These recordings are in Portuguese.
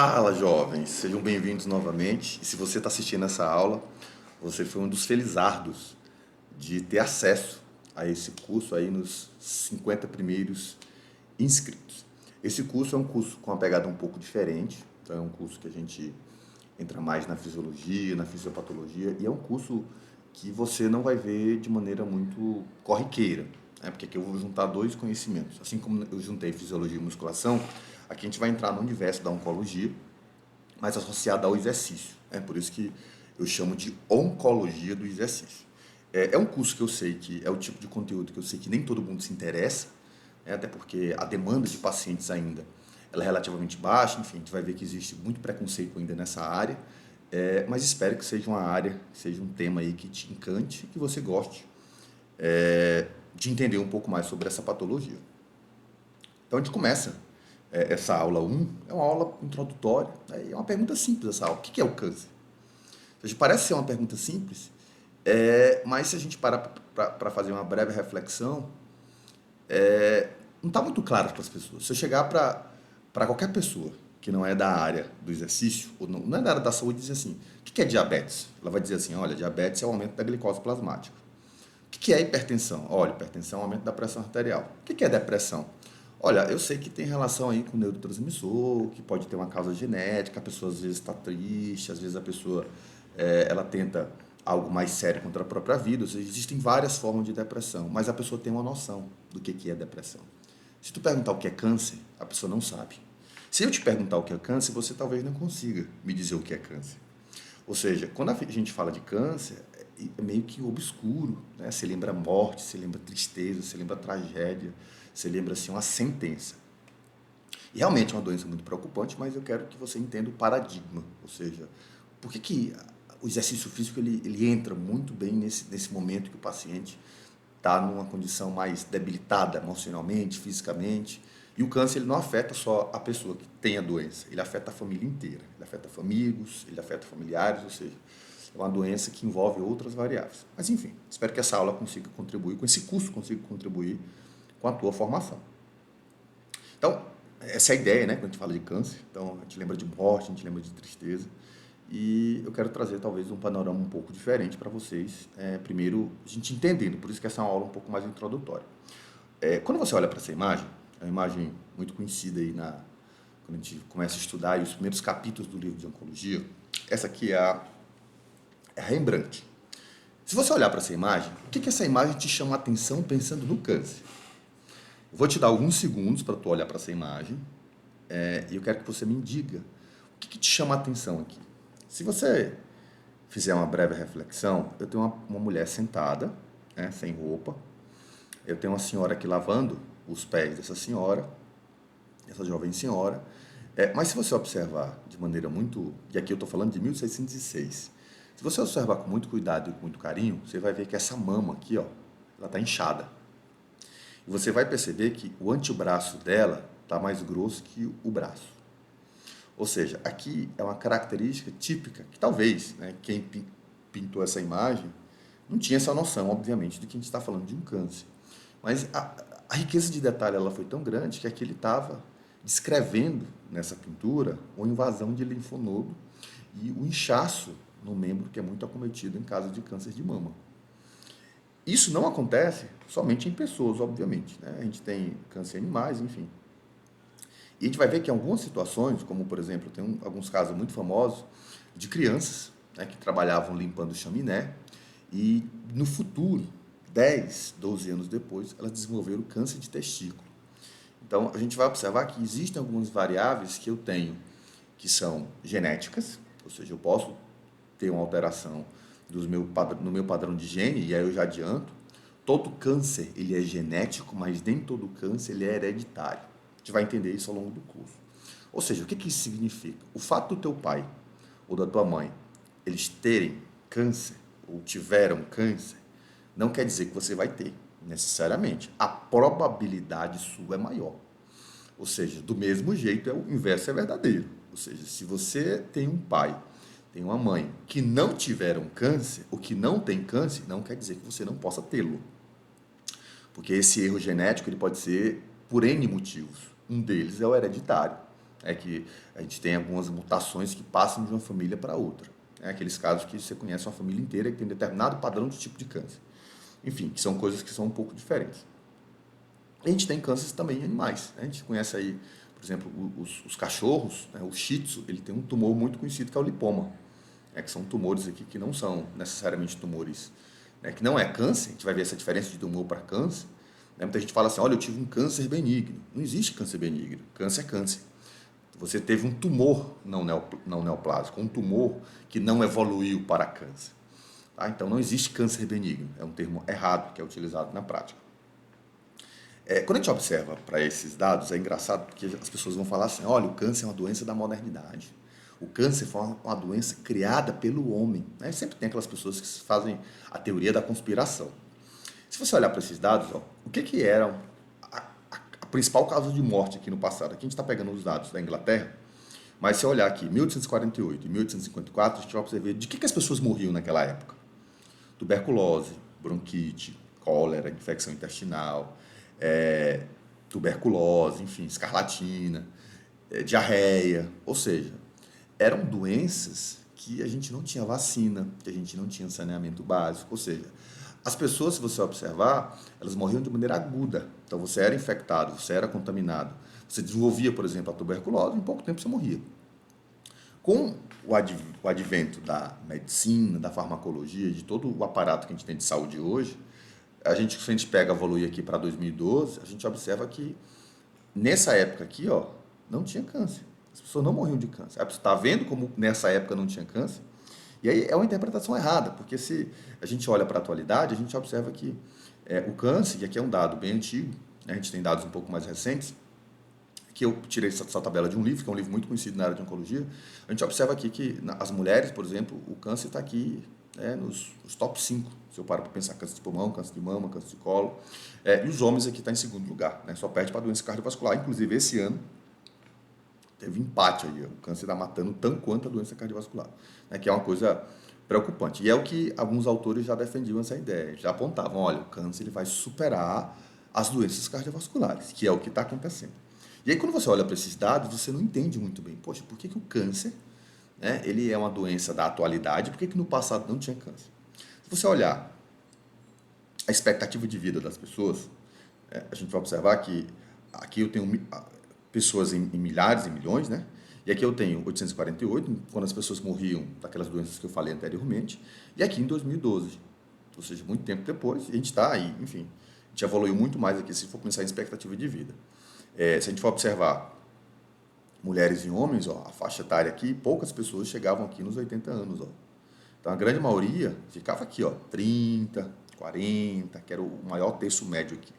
Fala, jovens! Sejam bem-vindos novamente. E se você está assistindo essa aula, você foi um dos felizardos de ter acesso a esse curso aí nos 50 primeiros inscritos. Esse curso é um curso com uma pegada um pouco diferente, então é um curso que a gente entra mais na fisiologia, na fisiopatologia, e é um curso que você não vai ver de maneira muito corriqueira, né? Porque aqui eu vou juntar dois conhecimentos. Assim como eu juntei fisiologia e musculação, aqui a gente vai entrar no universo da oncologia, mas associado ao exercício. É por isso que eu chamo de oncologia do exercício. É um curso que eu sei que é o tipo de conteúdo que eu sei que nem todo mundo se interessa, né? Até porque a demanda de pacientes ainda ela é relativamente baixa, enfim, a gente vai ver que existe muito preconceito ainda nessa área, mas espero que seja uma área, que seja um tema aí que te encante, que você goste de entender um pouco mais sobre essa patologia. Então a gente começa essa aula 1, é uma aula introdutória, né? É uma pergunta simples essa aula. O que é o câncer? Ou seja, parece ser uma pergunta simples, mas se a gente parar para fazer uma breve reflexão, não está muito claro para as pessoas. Se eu chegar para qualquer pessoa que não é da área do exercício, ou não é da área da saúde, e dizer assim, o que é diabetes? Ela vai dizer assim, olha, diabetes é o aumento da glicose plasmática. O que é hipertensão? Olha, hipertensão é o aumento da pressão arterial. O que é depressão? Olha, eu sei que tem relação aí com o neurotransmissor, que pode ter uma causa genética, a pessoa às vezes está triste, às vezes a pessoa ela tenta algo mais sério contra a própria vida, ou seja, existem várias formas de depressão, mas a pessoa tem uma noção do que é depressão. Se tu perguntar o que é câncer, a pessoa não sabe. Se eu te perguntar o que é câncer, você talvez não consiga me dizer o que é câncer. Ou seja, quando a gente fala de câncer, é meio que obscuro, né? Você lembra morte, você lembra tristeza, você lembra tragédia, você lembra assim uma sentença. E realmente é uma doença muito preocupante, mas eu quero que você entenda o paradigma, ou seja, por que o exercício físico ele entra muito bem nesse momento que o paciente está numa condição mais debilitada emocionalmente, fisicamente. E o câncer ele não afeta só a pessoa que tem a doença, ele afeta a família inteira. Ele afeta amigos, ele afeta familiares, ou seja, é uma doença que envolve outras variáveis. Mas enfim, espero que essa aula consiga contribuir, com esse curso consiga contribuir com a tua formação. Então, essa é a ideia, né, quando a gente fala de câncer. Então, a gente lembra de morte, a gente lembra de tristeza. E eu quero trazer talvez um panorama um pouco diferente para vocês. Primeiro, a gente entendendo, por isso que essa é uma aula um pouco mais introdutória. Quando você olha para essa imagem, é uma imagem muito conhecida aí quando a gente começa a estudar os primeiros capítulos do livro de oncologia. Essa aqui é a Rembrandt. Se você olhar para essa imagem, o que essa imagem te chama a atenção pensando no câncer? Eu vou te dar alguns segundos para tu olhar para essa imagem e eu quero que você me diga o que te chama a atenção aqui. Se você fizer uma breve reflexão, eu tenho uma mulher sentada, né, sem roupa. Eu tenho uma senhora aqui lavando os pés dessa senhora, essa jovem senhora. Mas se você observar de maneira muito... E aqui eu estou falando de 1606. Se você observar com muito cuidado e com muito carinho, você vai ver que essa mama aqui, ó, ela está inchada. E você vai perceber que o antebraço dela está mais grosso que o braço. Ou seja, aqui é uma característica típica que talvez, né, quem pintou essa imagem não tinha essa noção, obviamente, de que a gente está falando de um câncer. Mas a riqueza de detalhe ela foi tão grande que aqui ele estava descrevendo nessa pintura uma invasão de linfonodo e o inchaço no membro que é muito acometido em caso de câncer de mama. Isso não acontece somente em pessoas, obviamente, né? A gente tem câncer em animais, enfim. E a gente vai ver que em algumas situações, como por exemplo, tem alguns casos muito famosos de crianças, né, que trabalhavam limpando chaminé e no futuro, 10, 12 anos depois, elas desenvolveram câncer de testículo. Então, a gente vai observar que existem algumas variáveis que eu tenho que são genéticas, ou seja, eu posso ter uma alteração no meu padrão de gene, e aí eu já adianto, todo câncer ele é genético, mas nem todo câncer ele é hereditário. A gente vai entender isso ao longo do curso. Ou seja, o que isso significa? O fato do teu pai ou da tua mãe, eles terem câncer, ou tiveram câncer, não quer dizer que você vai ter, necessariamente. A probabilidade sua é maior. Ou seja, do mesmo jeito, o inverso é verdadeiro. Ou seja, se você tem um pai, tem uma mãe que não tiveram câncer, ou que não tem câncer, não quer dizer que você não possa tê-lo. Porque esse erro genético ele pode ser por N motivos. Um deles é o hereditário. é que a gente tem algumas mutações que passam de uma família para outra. É aqueles casos que você conhece uma família inteira que tem determinado padrão de tipo de câncer. Enfim, que são coisas que são um pouco diferentes. A gente tem cânceres também em animais. Né? A gente conhece aí, por exemplo, os cachorros, né? O Shih Tzu, ele tem um tumor muito conhecido que é o lipoma. Que são tumores aqui que não são necessariamente tumores, né? Que não é câncer, a gente vai ver essa diferença de tumor para câncer. Né? Muita gente fala assim, olha, eu tive um câncer benigno. Não existe câncer benigno, câncer é câncer. Você teve um tumor não neoplásico, um tumor que não evoluiu para câncer. Tá? Então não existe câncer benigno, é um termo errado que é utilizado na prática. Quando a gente observa para esses dados, é engraçado porque as pessoas vão falar assim, olha, o câncer é uma doença da modernidade. O câncer foi uma doença criada pelo homem. Né? Sempre tem aquelas pessoas que fazem a teoria da conspiração. Se você olhar para esses dados, ó, o que era a principal causa de morte aqui no passado? Aqui a gente está pegando os dados da Inglaterra, mas se eu olhar aqui, 1848 e 1854, a gente vai observar de que as pessoas morriam naquela época. Tuberculose, bronquite, cólera, infecção intestinal, tuberculose, enfim, escarlatina, diarreia, ou seja, eram doenças que a gente não tinha vacina, que a gente não tinha saneamento básico, ou seja, as pessoas, se você observar, elas morriam de maneira aguda. Então, você era infectado, você era contaminado, você desenvolvia, por exemplo, a tuberculose, em pouco tempo você morria. Com o advento da medicina, da farmacologia, de todo o aparato que a gente tem de saúde hoje, se a gente pega evoluir aqui para 2012, a gente observa que nessa época aqui, ó, não tinha câncer. As pessoas não morriam de câncer. Você está vendo como nessa época não tinha câncer? E aí é uma interpretação errada, porque se a gente olha para a atualidade, a gente observa que o câncer, e aqui é um dado bem antigo, né, a gente tem dados um pouco mais recentes, que eu tirei essa tabela de um livro, que é um livro muito conhecido na área de oncologia, a gente observa aqui que as mulheres, por exemplo, o câncer está aqui nos top 5, se eu paro para pensar câncer de pulmão, câncer de mama, câncer de colo, e os homens aqui estão em segundo lugar, né, só perde para a doença cardiovascular. Inclusive, esse ano, teve empate aí, o câncer está matando tanto quanto a doença cardiovascular, né, que é uma coisa preocupante. E é o que alguns autores já defendiam essa ideia, já apontavam, olha, o câncer ele vai superar as doenças cardiovasculares, que é o que está acontecendo. E aí, quando você olha para esses dados, você não entende muito bem, poxa, por que o câncer, né, ele é uma doença da atualidade, por que no passado não tinha câncer? Se você olhar a expectativa de vida das pessoas, a gente vai observar que aqui eu tenho pessoas em milhares e milhões, né? E aqui eu tenho 848, quando as pessoas morriam daquelas doenças que eu falei anteriormente, e aqui em 2012, ou seja, muito tempo depois, e a gente está aí, enfim, a gente evoluiu muito mais aqui se for pensar em expectativa de vida. Se a gente for observar mulheres e homens, ó, a faixa etária aqui, poucas pessoas chegavam aqui nos 80 anos. Ó. Então, a grande maioria ficava aqui, ó, 30, 40, que era o maior terço médio aqui.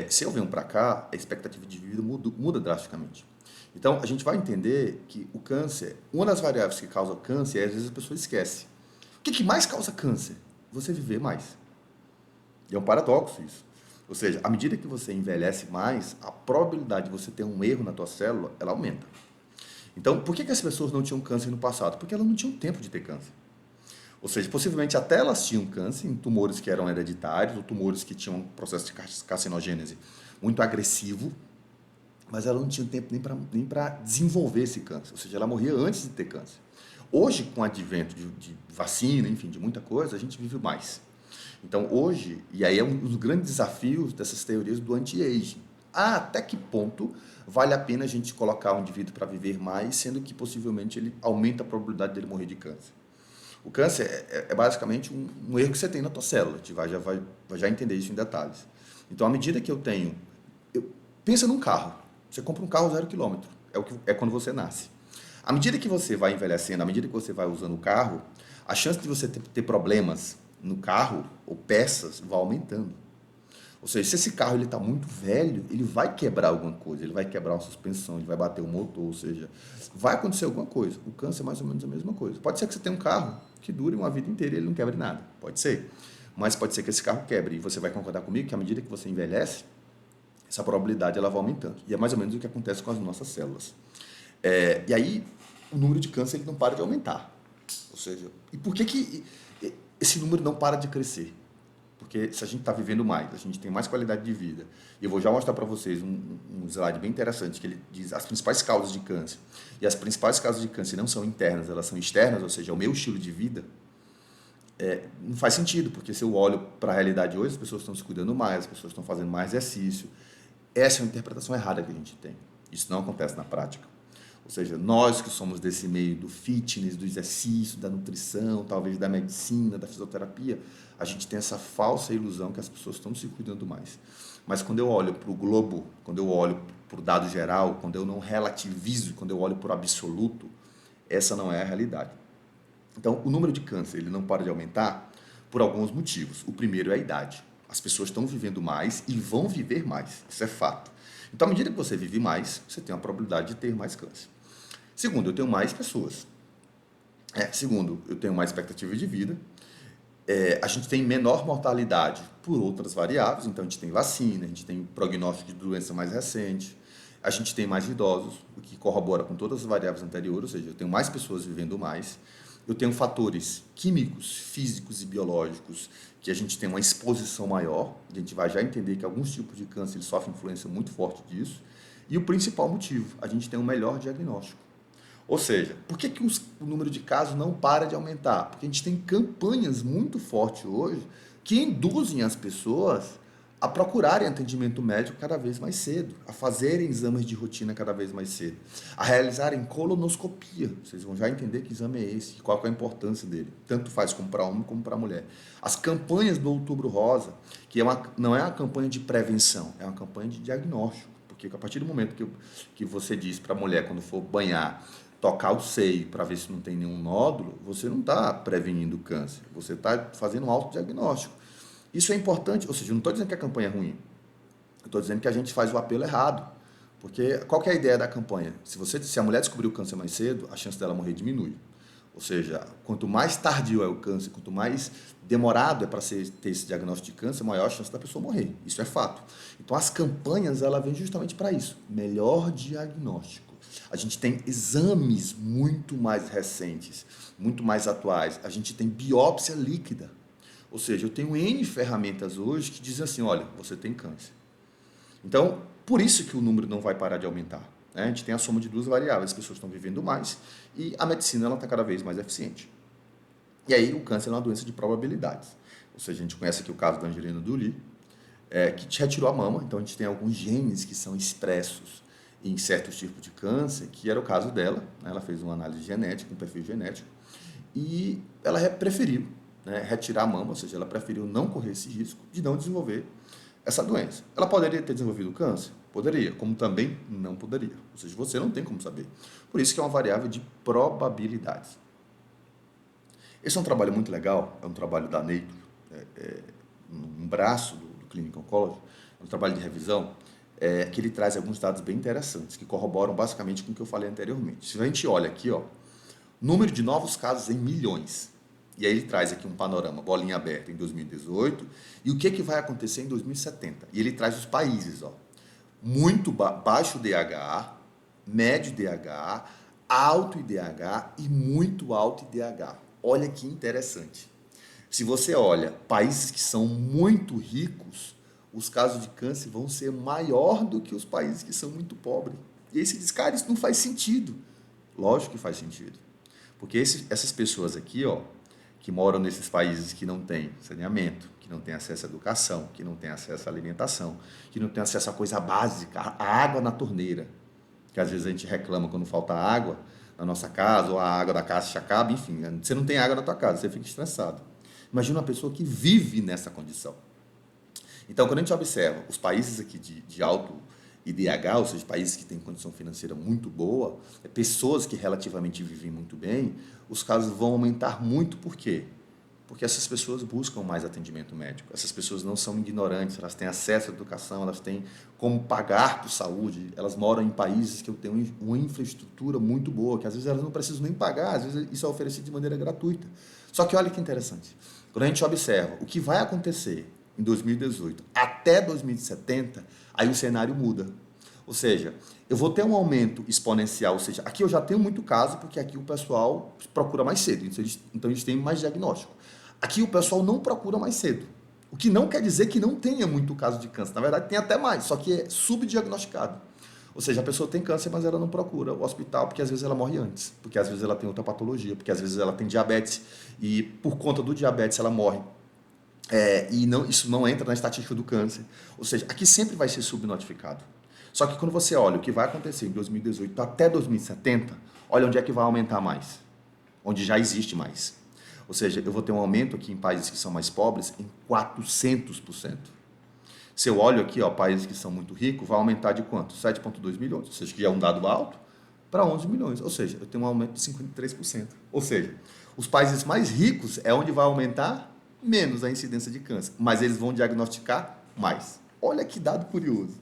Se eu venho para cá, a expectativa de vida muda drasticamente. Então, a gente vai entender que o câncer, uma das variáveis que causa câncer, às vezes a pessoa esquece. O que mais causa câncer? Você viver mais. E é um paradoxo isso. Ou seja, à medida que você envelhece mais, a probabilidade de você ter um erro na tua célula, ela aumenta. Então, por que as pessoas não tinham câncer no passado? Porque elas não tinham tempo de ter câncer. Ou seja, possivelmente até elas tinham câncer em tumores que eram hereditários, ou tumores que tinham um processo de carcinogênese muito agressivo, mas ela não tinha tempo nem para desenvolver esse câncer. Ou seja, ela morria antes de ter câncer. Hoje, com o advento de vacina, enfim, de muita coisa, a gente vive mais. Então, hoje, e aí é um dos grandes desafios dessas teorias do anti-aging. Até que ponto vale a pena a gente colocar o indivíduo para viver mais, sendo que possivelmente ele aumenta a probabilidade dele morrer de câncer? O câncer é basicamente um erro que você tem na tua célula, a gente vai já entender isso em detalhes. Então, à medida que eu tenho... pensa num carro. Você compra um carro 0 km, é quando você nasce. À medida que você vai envelhecendo, à medida que você vai usando o carro, a chance de você ter problemas no carro ou peças vai aumentando. Ou seja, se esse carro está muito velho, ele vai quebrar alguma coisa, ele vai quebrar uma suspensão, ele vai bater o motor, ou seja, vai acontecer alguma coisa. O câncer é mais ou menos a mesma coisa. Pode ser que você tenha um carro que dure uma vida inteira e ele não quebre nada, pode ser. Mas pode ser que esse carro quebre, e você vai concordar comigo que à medida que você envelhece, essa probabilidade ela vai aumentando. E é mais ou menos o que acontece com as nossas células. E aí, o número de câncer ele não para de aumentar. Ou seja, e por que esse número não para de crescer? Porque se a gente está vivendo mais, a gente tem mais qualidade de vida. E eu vou já mostrar para vocês um slide bem interessante, que ele diz as principais causas de câncer. E as principais causas de câncer não são internas, elas são externas, ou seja, o meu estilo de vida. Não faz sentido, porque se eu olho para a realidade hoje, as pessoas estão se cuidando mais, as pessoas estão fazendo mais exercício. Essa é uma interpretação errada que a gente tem. Isso não acontece na prática. Ou seja, nós que somos desse meio do fitness, do exercício, da nutrição, talvez da medicina, da fisioterapia, a gente tem essa falsa ilusão que as pessoas estão se cuidando mais. Mas quando eu olho para o globo, quando eu olho para o dado geral, quando eu não relativizo, quando eu olho para o absoluto, essa não é a realidade. Então, o número de câncer ele não para de aumentar por alguns motivos. O primeiro é a idade. As pessoas estão vivendo mais e vão viver mais. Isso é fato. Então, à medida que você vive mais, você tem a probabilidade de ter mais câncer. Segundo, eu tenho mais pessoas. Segundo, eu tenho mais expectativa de vida. A gente tem menor mortalidade por outras variáveis. Então, a gente tem vacina, a gente tem prognóstico de doença mais recente, a gente tem mais idosos, o que corrobora com todas as variáveis anteriores, ou seja, eu tenho mais pessoas vivendo mais. Eu tenho fatores químicos, físicos e biológicos que a gente tem uma exposição maior. A gente vai já entender que alguns tipos de câncer eles sofrem influência muito forte disso. E o principal motivo, a gente tem um melhor diagnóstico. Ou seja, por que o número de casos não para de aumentar? Porque a gente tem campanhas muito fortes hoje que induzem as pessoas a procurarem atendimento médico cada vez mais cedo, a fazerem exames de rotina cada vez mais cedo, a realizarem colonoscopia. Vocês vão já entender que exame é esse, qual é a importância dele. Tanto faz como para homem como para mulher. As campanhas do Outubro Rosa, que não é uma campanha de prevenção, é uma campanha de diagnóstico. Porque a partir do momento que você diz para a mulher, quando for banhar, tocar o seio para ver se não tem nenhum nódulo, você não está prevenindo câncer, você está fazendo um autodiagnóstico. Isso é importante, ou seja, eu não estou dizendo que a campanha é ruim, eu estou dizendo que a gente faz o apelo errado. Porque qual que é a ideia da campanha? Se a mulher descobrir o câncer mais cedo, a chance dela morrer diminui. Ou seja, quanto mais tardio é o câncer, quanto mais demorado é para ter esse diagnóstico de câncer, maior a chance da pessoa morrer. Isso é fato. Então, as campanhas, ela vêm justamente para isso. Melhor diagnóstico. A gente tem exames muito mais recentes, muito mais atuais. A gente tem biópsia líquida. Ou seja, eu tenho N ferramentas hoje que dizem assim, olha, você tem câncer. Então, por isso que o número não vai parar de aumentar. Né? A gente tem a soma de duas variáveis, as pessoas estão vivendo mais e a medicina está cada vez mais eficiente. E aí o câncer é uma doença de probabilidades. Ou seja, a gente conhece aqui o caso da Angelina Jolie, que te retirou a mama, então a gente tem alguns genes que são expressos em certos tipos de câncer, que era o caso dela, né? Ela fez uma análise genética, um perfil genético, e ela preferiu retirar a mama, ou seja, ela preferiu não correr esse risco de não desenvolver essa doença. Ela poderia ter desenvolvido câncer? Poderia, como também não poderia. Ou seja, você não tem como saber. Por isso que é uma variável de probabilidades. Esse é um trabalho muito legal, é um trabalho da Nature, um braço do Clinical Oncology, é um trabalho de revisão, que ele traz alguns dados bem interessantes, que corroboram basicamente com o que eu falei anteriormente. Se a gente olha aqui, número de novos casos em milhões, e aí ele traz aqui um panorama, bolinha aberta em 2018, e o que vai acontecer em 2070. E ele traz os países, muito baixo DH, médio DH, alto IDH e muito alto IDH. Olha que interessante. Se você olha países que são muito ricos, os casos de câncer vão ser maior do que os países que são muito pobres. E aí você diz, cara, isso não faz sentido. Lógico que faz sentido. Porque essas pessoas aqui, que moram nesses países que não têm saneamento, que não têm acesso à educação, que não têm acesso à alimentação, que não têm acesso à coisa básica, a água na torneira, que às vezes a gente reclama quando falta água na nossa casa, ou a água da caixa acaba, enfim, você não tem água na tua casa, você fica estressado. Imagina uma pessoa que vive nessa condição. Então, quando a gente observa os países aqui de alto IDH, ou seja, países que têm condição financeira muito boa, pessoas que relativamente vivem muito bem, os casos vão aumentar muito. Por quê? Porque essas pessoas buscam mais atendimento médico. Essas pessoas não são ignorantes, elas têm acesso à educação, elas têm como pagar por saúde, elas moram em países que têm uma infraestrutura muito boa, que às vezes elas não precisam nem pagar, às vezes isso é oferecido de maneira gratuita. Só que olha que interessante, quando a gente observa o que vai acontecer em 2018 até 2070, aí o cenário muda. Ou seja, eu vou ter um aumento exponencial, ou seja, aqui eu já tenho muito caso, porque aqui o pessoal procura mais cedo, então eles têm mais diagnóstico. Aqui o pessoal não procura mais cedo. O que não quer dizer que não tenha muito caso de câncer. Na verdade, tem até mais, só que é subdiagnosticado. Ou seja, a pessoa tem câncer, mas ela não procura o hospital porque às vezes ela morre antes, porque às vezes ela tem outra patologia, porque às vezes ela tem diabetes e por conta do diabetes ela morre. E não, isso não entra na estatística do câncer. Ou seja, aqui sempre vai ser subnotificado. Só que quando você olha o que vai acontecer em 2018 até 2070, olha onde é que vai aumentar mais. Onde já existe mais. Ou seja, eu vou ter um aumento aqui em países que são mais pobres em 400%. Se eu olho aqui, ó, países que são muito ricos, vai aumentar de quanto? 7,2 milhões, ou seja, que é um dado alto, para 11 milhões. Ou seja, eu tenho um aumento de 53%. Ou seja, os países mais ricos é onde vai aumentar menos a incidência de câncer, mas eles vão diagnosticar mais. Olha que dado curioso.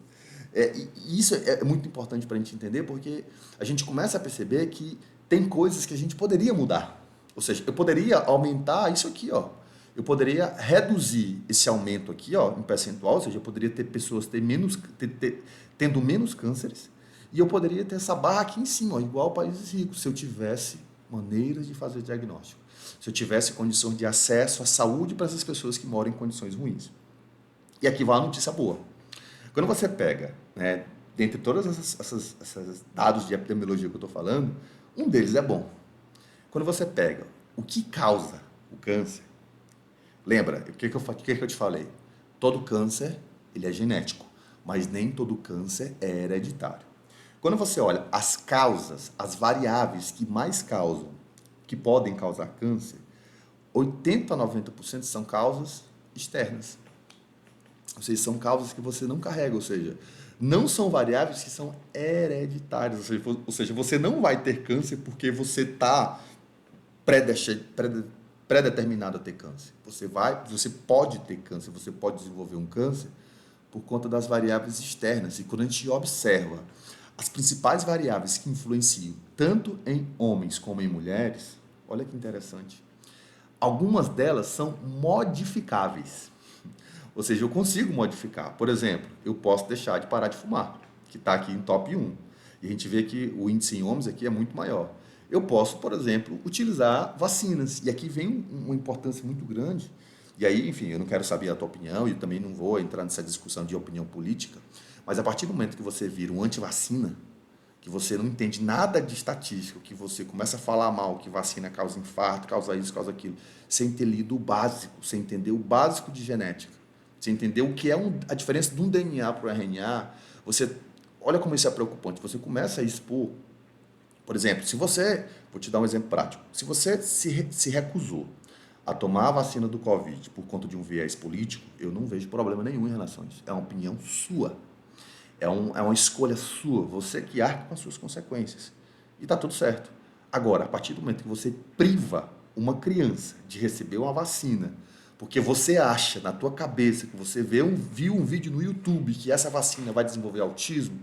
E isso é muito importante para a gente entender, porque a gente começa a perceber que tem coisas que a gente poderia mudar. Ou seja, eu poderia aumentar isso aqui, ó. Eu poderia reduzir esse aumento aqui, ó, em percentual, ou seja, eu poderia ter pessoas tendo menos cânceres, e eu poderia ter essa barra aqui em cima, ó, igual países ricos, se eu tivesse maneiras de fazer diagnóstico, se eu tivesse condições de acesso à saúde para essas pessoas que moram em condições ruins. E aqui vai a notícia boa. Quando você pega, né, dentre todos esses dados de epidemiologia que eu estou falando, um deles é bom. Quando você pega o que causa o câncer, lembra, o que eu te falei? Todo câncer ele é genético, mas nem todo câncer é hereditário. Quando você olha as causas, as variáveis que mais causam, que podem causar câncer, 80 a 90% são causas externas. Ou seja, são causas que você não carrega, ou seja, não são variáveis que são hereditárias. Ou seja, você não vai ter câncer porque você está predeterminado a ter câncer. Você pode ter câncer, você pode desenvolver um câncer por conta das variáveis externas. E quando a gente observa as principais variáveis que influenciam tanto em homens como em mulheres, olha que interessante. Algumas delas são modificáveis. Ou seja, eu consigo modificar. Por exemplo, eu posso deixar de parar de fumar, que está aqui em top 1. E a gente vê que o índice em homens aqui é muito maior. Eu posso, por exemplo, utilizar vacinas. E aqui vem uma importância muito grande. E aí, enfim, eu não quero saber a tua opinião e também não vou entrar nessa discussão de opinião política, mas a partir do momento que você vira um antivacina, que você não entende nada de estatística, que você começa a falar mal, que vacina causa infarto, causa isso, causa aquilo, sem ter lido o básico, sem entender o básico de genética, sem entender o que é a diferença de um DNA para o RNA, você, olha como isso é preocupante, você começa a expor, por exemplo, vou te dar um exemplo prático, se você se recusou a tomar a vacina do Covid por conta de um viés político, eu não vejo problema nenhum em relação a isso, é uma opinião sua. É uma escolha sua, você que arca com as suas consequências. E está tudo certo. Agora, a partir do momento que você priva uma criança de receber uma vacina, porque você acha na tua cabeça que você viu um vídeo no YouTube que essa vacina vai desenvolver autismo,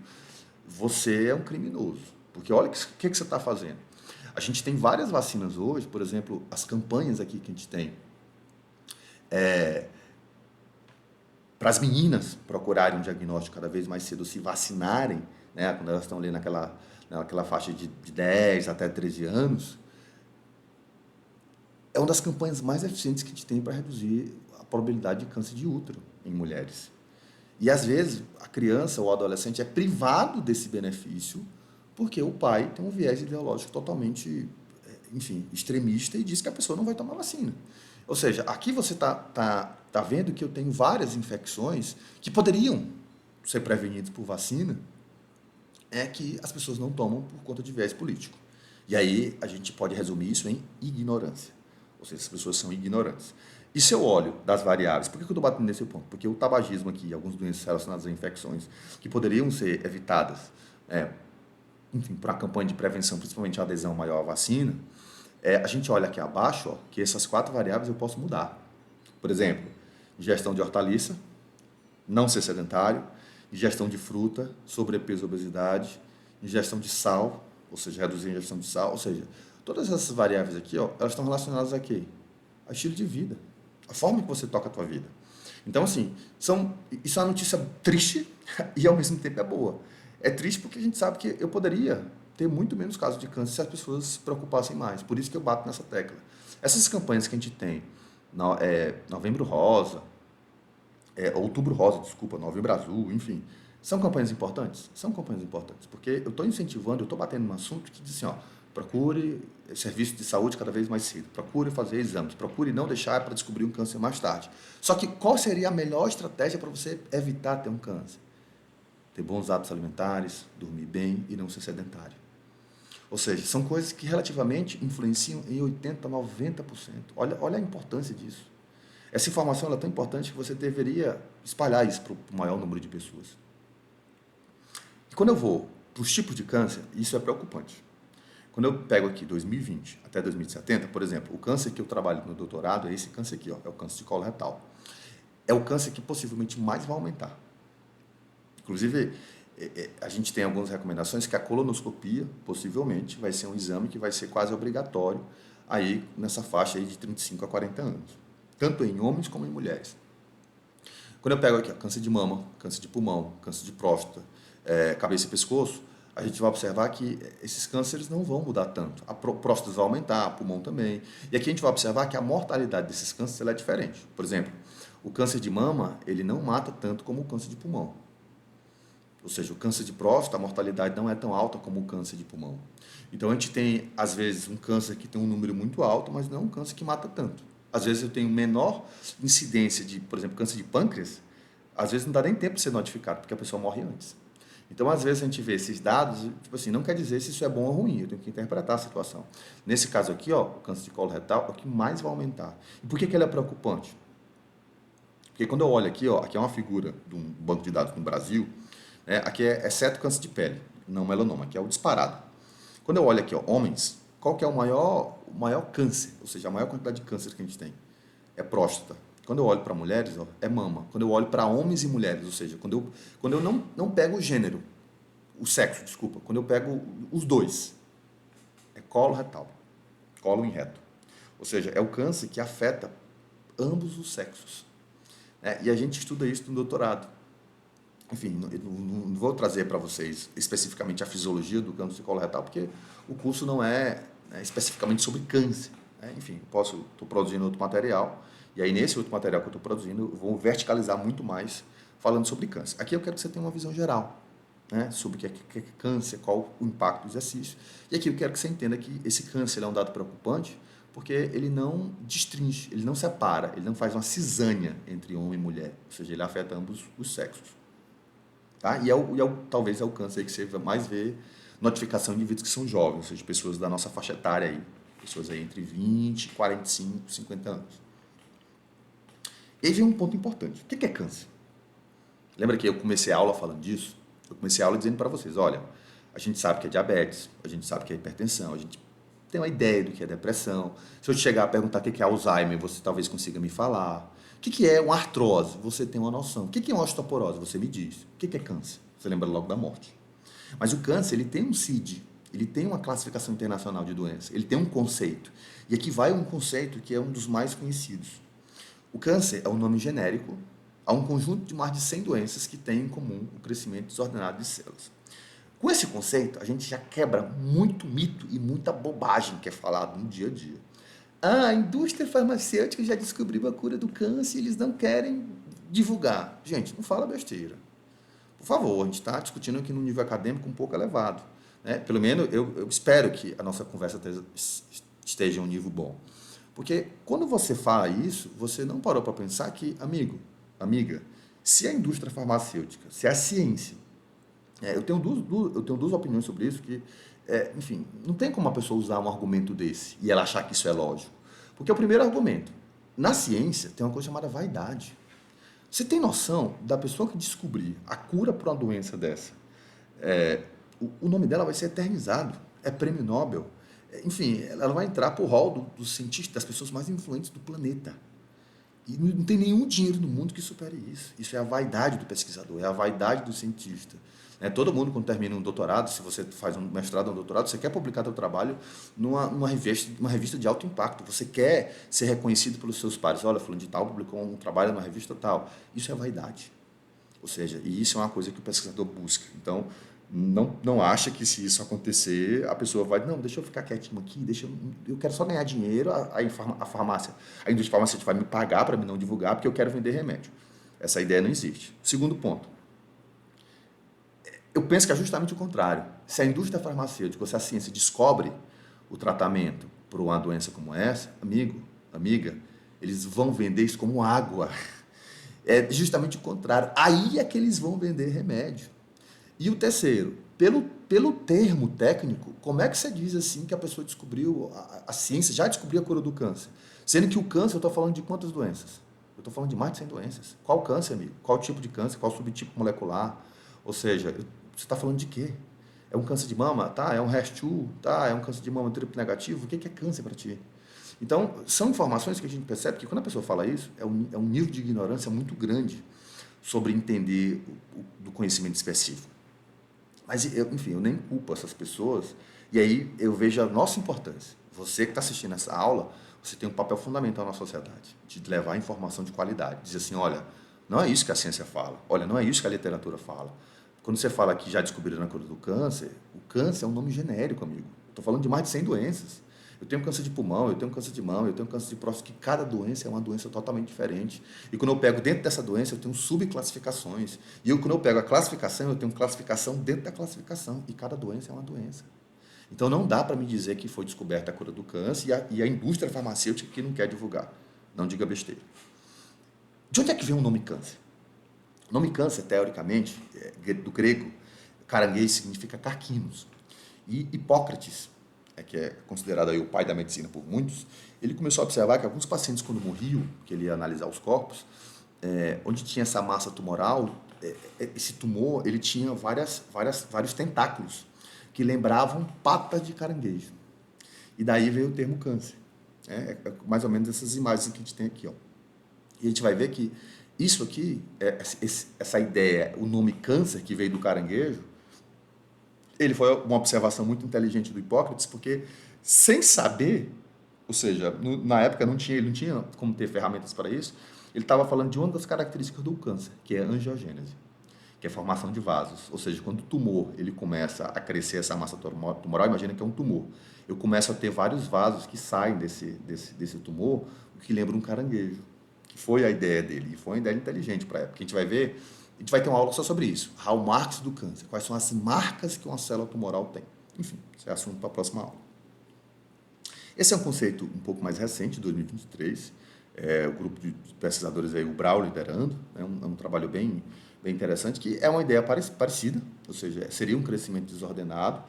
você é um criminoso. Porque olha o que você está fazendo. A gente tem várias vacinas hoje, por exemplo, as campanhas aqui que a gente tem, para as meninas procurarem um diagnóstico cada vez mais cedo, se vacinarem, né, quando elas estão ali naquela faixa de 10 até 13 anos, é uma das campanhas mais eficientes que a gente tem para reduzir a probabilidade de câncer de útero em mulheres. E às vezes a criança ou o adolescente é privado desse benefício porque o pai tem um viés ideológico totalmente, enfim, extremista e diz que a pessoa não vai tomar vacina. Ou seja, aqui você tá vendo que eu tenho várias infecções que poderiam ser prevenidas por vacina, que as pessoas não tomam por conta de viés político. E aí a gente pode resumir isso em ignorância. Ou seja, as pessoas são ignorantes. E se eu olho das variáveis, por que eu estou batendo nesse ponto? Porque o tabagismo aqui, algumas doenças relacionadas a infecções que poderiam ser evitadas, enfim, para a campanha de prevenção, principalmente a adesão maior à vacina, a gente olha aqui abaixo, ó, que essas 4 variáveis eu posso mudar. Por exemplo, ingestão de hortaliça, não ser sedentário, ingestão de fruta, sobrepeso, obesidade, ingestão de sal, ou seja, reduzir a ingestão de sal, ou seja, todas essas variáveis aqui, ó, elas estão relacionadas a quê? A estilo de vida, a forma que você toca a tua vida. Então, assim, isso é uma notícia triste e ao mesmo tempo é boa. É triste porque a gente sabe que eu poderia ter muito menos casos de câncer se as pessoas se preocupassem mais. Por isso que eu bato nessa tecla. Essas campanhas que a gente tem, Novembro Rosa, Outubro Rosa, desculpa, Novembro Azul, enfim. São campanhas importantes? São campanhas importantes, porque eu estou incentivando, eu estou batendo num assunto que diz assim, ó, procure serviço de saúde cada vez mais cedo, procure fazer exames, procure não deixar para descobrir um câncer mais tarde. Só que qual seria a melhor estratégia para você evitar ter um câncer? Ter bons hábitos alimentares, dormir bem e não ser sedentário. Ou seja, são coisas que relativamente influenciam em 80%, 90%. Olha a importância disso. Essa informação é tão importante que você deveria espalhar isso para o maior número de pessoas. E quando eu vou para os tipos de câncer, isso é preocupante. Quando eu pego aqui 2020 até 2070, por exemplo, o câncer que eu trabalho no doutorado é esse câncer aqui, ó, é o câncer de colo retal. É o câncer que possivelmente mais vai aumentar. Inclusive, a gente tem algumas recomendações que a colonoscopia, possivelmente, vai ser um exame que vai ser quase obrigatório aí nessa faixa aí de 35 a 40 anos, tanto em homens como em mulheres. Quando eu pego aqui ó, câncer de mama, câncer de pulmão, câncer de próstata, cabeça e pescoço, a gente vai observar que esses cânceres não vão mudar tanto. A próstata vai aumentar, pulmão também. E aqui a gente vai observar que a mortalidade desses cânceres ela é diferente. Por exemplo, o câncer de mama, ele não mata tanto como o câncer de pulmão. Ou seja, o câncer de próstata, a mortalidade não é tão alta como o câncer de pulmão. Então, a gente tem, às vezes, um câncer que tem um número muito alto, mas não é um câncer que mata tanto. Às vezes, eu tenho menor incidência de, por exemplo, câncer de pâncreas, às vezes não dá nem tempo de ser notificado, porque a pessoa morre antes. Então, às vezes, a gente vê esses dados, tipo assim, não quer dizer se isso é bom ou ruim, eu tenho que interpretar a situação. Nesse caso aqui, ó, o câncer de colo retal é o que mais vai aumentar. E por que ele é preocupante? Porque quando eu olho aqui, ó, aqui é uma figura de um banco de dados no Brasil, aqui é exceto câncer de pele, não melanoma, aqui é o disparado. Quando eu olho aqui, ó, homens, qual que é o maior câncer, ou seja, a maior quantidade de câncer que a gente tem? É próstata. Quando eu olho para mulheres, ó, é mama. Quando eu olho para homens e mulheres, ou seja, quando eu não pego o gênero, o sexo, desculpa, quando eu pego os dois, é colo retal, colo em reto. Ou seja, é o câncer que afeta ambos os sexos. E a gente estuda isso no doutorado. Enfim, não vou trazer para vocês especificamente a fisiologia do câncer de colo retal, porque o curso não é especificamente sobre câncer. Enfim, estou produzindo outro material, e aí nesse outro material que eu estou produzindo, eu vou verticalizar muito mais falando sobre câncer. Aqui eu quero que você tenha uma visão geral, sobre o que é câncer, qual o impacto do exercício. E aqui eu quero que você entenda que esse câncer é um dado preocupante, porque ele não destringe, ele não separa, ele não faz uma cisânia entre homem e mulher, ou seja, ele afeta ambos os sexos. Tá? Talvez é o câncer aí que você mais vê notificação de indivíduos que são jovens, ou seja, pessoas da nossa faixa etária aí, pessoas aí entre 20, 45, 50 anos. E aí vem um ponto importante. O que é câncer? Lembra que eu comecei a aula falando disso? Eu comecei a aula dizendo para vocês, olha, a gente sabe que é diabetes, a gente sabe que é hipertensão, a gente tem uma ideia do que é depressão. Se eu te chegar a perguntar o que é Alzheimer, você talvez consiga me falar. O que é uma artrose? Você tem uma noção. O que é uma osteoporose? Você me diz. O que é câncer? Você lembra logo da morte. Mas o câncer, ele tem um CID, ele tem uma classificação internacional de doença, ele tem um conceito. E aqui vai um conceito que é um dos mais conhecidos. O câncer é um nome genérico a um conjunto de mais de 100 doenças que têm em comum o crescimento desordenado de células. Com esse conceito, a gente já quebra muito mito e muita bobagem que é falado no dia a dia. A indústria farmacêutica já descobriu a cura do câncer e eles não querem divulgar. Gente, não fala besteira. Por favor, a gente está discutindo aqui num nível acadêmico um pouco elevado. Pelo menos eu espero que a nossa conversa esteja em um nível bom. Porque quando você fala isso, você não parou para pensar que, amiga, se a indústria farmacêutica, se a ciência, eu tenho duas opiniões sobre isso, que, enfim, não tem como uma pessoa usar um argumento desse e ela achar que isso é lógico. Porque é o primeiro argumento. Na ciência, tem uma coisa chamada vaidade. Você tem noção da pessoa que descobrir a cura para uma doença dessa? O nome dela vai ser eternizado, é prêmio Nobel. Enfim, ela vai entrar para o hall dos cientistas, das pessoas mais influentes do planeta. E não tem nenhum dinheiro no mundo que supere isso. Isso é a vaidade do pesquisador, é a vaidade do cientista. Todo mundo, quando termina um doutorado, se você faz um mestrado ou um doutorado, você quer publicar seu trabalho numa revista de alto impacto. Você quer ser reconhecido pelos seus pares. Olha, fulano de tal publicou um trabalho numa revista tal. Isso é vaidade. Ou seja, e isso é uma coisa que o pesquisador busca. Então, não acha que se isso acontecer, a pessoa vai, não, deixa eu ficar quietinho aqui, eu quero só ganhar dinheiro, a farmácia, a indústria farmacêutica vai me pagar para me não divulgar, porque eu quero vender remédio. Essa ideia não existe. Segundo ponto, eu penso que é justamente o contrário. Se a indústria farmacêutica, ou se a ciência descobre o tratamento para uma doença como essa, amigo, amiga, eles vão vender isso como água. É justamente o contrário. Aí é que eles vão vender remédio. E o terceiro, pelo termo técnico, como é que você diz assim que a pessoa descobriu, a ciência já descobriu a cura do câncer? Sendo que o câncer, eu estou falando de quantas doenças? Eu estou falando de mais de 100 doenças. Qual câncer, amigo? Qual tipo de câncer? Qual subtipo molecular? Ou seja, você está falando de quê? É um câncer de mama? Tá. É um HER2? Tá. É um câncer de mama triplo negativo? O que é câncer para ti? Então, são informações que a gente percebe que quando a pessoa fala isso, é um nível de ignorância muito grande sobre entender do conhecimento específico. Mas, enfim, eu nem culpo essas pessoas. E aí eu vejo a nossa importância. Você que está assistindo essa aula, você tem um papel fundamental na sociedade, de levar informação de qualidade. Dizer assim, olha, não é isso que a ciência fala. Olha, não é isso que a literatura fala. Quando você fala que já descobriram a cura do câncer, o câncer é um nome genérico, amigo. Estou falando de mais de 100 doenças. Eu tenho câncer de pulmão, eu tenho câncer de mama, eu tenho câncer de próstata, que cada doença é uma doença totalmente diferente. E quando eu pego dentro dessa doença, eu tenho subclassificações. E quando eu pego a classificação, eu tenho classificação dentro da classificação. E cada doença é uma doença. Então não dá para me dizer que foi descoberta a cura do câncer e a indústria farmacêutica que não quer divulgar. Não diga besteira. De onde é que vem o nome câncer? O nome câncer, teoricamente, do grego, caranguejo significa carquinos. E Hipócrates, que é considerado aí o pai da medicina por muitos, ele começou a observar que alguns pacientes, quando morriam, que ele ia analisar os corpos, onde tinha essa massa tumoral, esse tumor ele tinha vários tentáculos que lembravam patas de caranguejo. E daí veio o termo câncer. É mais ou menos essas imagens que a gente tem aqui. Ó. E a gente vai ver que isso aqui, essa ideia, o nome câncer que veio do caranguejo, ele foi uma observação muito inteligente do Hipócrates, porque sem saber, ou seja, na época ele não tinha como ter ferramentas para isso, ele estava falando de uma das características do câncer, que é a angiogênese, que é a formação de vasos. Ou seja, quando o tumor ele começa a crescer essa massa tumoral, imagina que é um tumor, eu começo a ter vários vasos que saem desse tumor, o que lembra um caranguejo, que foi a ideia dele, e foi uma ideia inteligente para a época. A gente vai ver. A gente vai ter uma aula só sobre isso. Hallmarks do câncer. Quais são as marcas que uma célula tumoral tem. Enfim, esse é assunto para a próxima aula. Esse é um conceito um pouco mais recente, de 2023. O grupo de pesquisadores aí, o Brau liderando. É um trabalho bem interessante, que é uma ideia parecida, ou seja, seria um crescimento desordenado,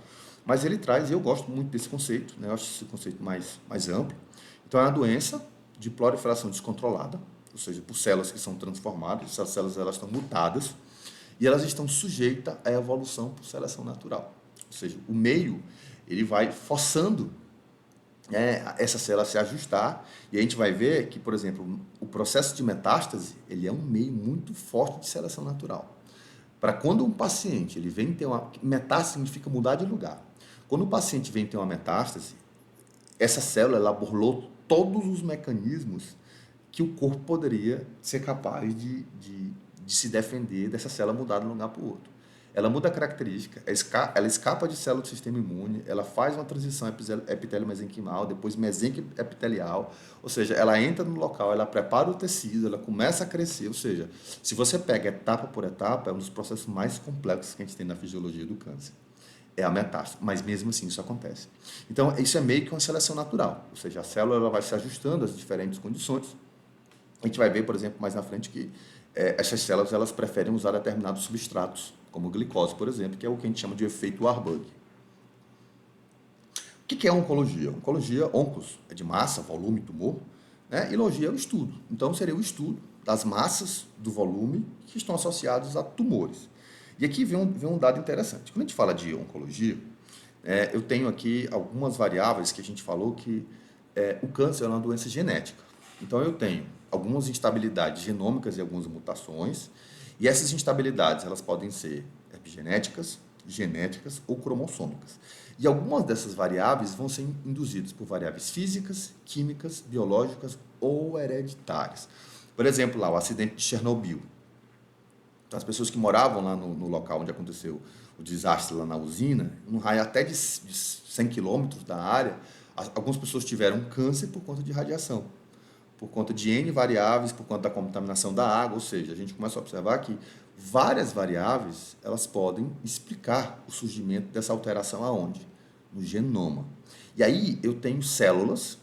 mas ele traz, e eu gosto muito desse conceito, né? Eu acho esse conceito mais amplo. Então, é uma doença de proliferação descontrolada, ou seja, por células que são transformadas, essas células elas estão mutadas e elas estão sujeitas à evolução por seleção natural. Ou seja, o meio ele vai forçando essa célula a se ajustar e a gente vai ver que, por exemplo, o processo de metástase ele é um meio muito forte de seleção natural. Para quando um paciente ele vem ter uma metástase significa mudar de lugar. Quando o paciente vem ter uma metástase, essa célula ela burlou todos os mecanismos que o corpo poderia ser capaz de se defender dessa célula mudar de um lugar para o outro. Ela muda a característica, ela escapa de célula do sistema imune, ela faz uma transição epitélio-mesenquimal, depois mesenquio-epitelial, ou seja, ela entra no local, ela prepara o tecido, ela começa a crescer, ou seja, se você pega etapa por etapa, é um dos processos mais complexos que a gente tem na fisiologia do câncer. É a metástase, mas mesmo assim isso acontece. Então, isso é meio que uma seleção natural, ou seja, a célula ela vai se ajustando às diferentes condições. A gente vai ver, por exemplo, mais na frente que essas células elas preferem usar determinados substratos, como glicose, por exemplo, que é o que a gente chama de efeito Warburg. O que é oncologia? Oncologia, oncos, é de massa, volume, tumor, né? E logia é o estudo. Então, seria o estudo das massas do volume que estão associados a tumores. E aqui vem um dado interessante. Quando a gente fala de oncologia, eu tenho aqui algumas variáveis que a gente falou que o câncer é uma doença genética. Então, eu tenho algumas instabilidades genômicas e algumas mutações, e essas instabilidades elas podem ser epigenéticas, genéticas ou cromossômicas. E algumas dessas variáveis vão ser induzidas por variáveis físicas, químicas, biológicas ou hereditárias. Por exemplo, lá o acidente de Chernobyl. Então, as pessoas que moravam lá no local onde aconteceu o desastre lá na usina, num raio até de 100 quilômetros da área, algumas pessoas tiveram câncer por conta de radiação. por conta de N variáveis, por conta da contaminação da água, ou seja, a gente começa a observar que várias variáveis, elas podem explicar o surgimento dessa alteração aonde? No genoma. E aí eu tenho células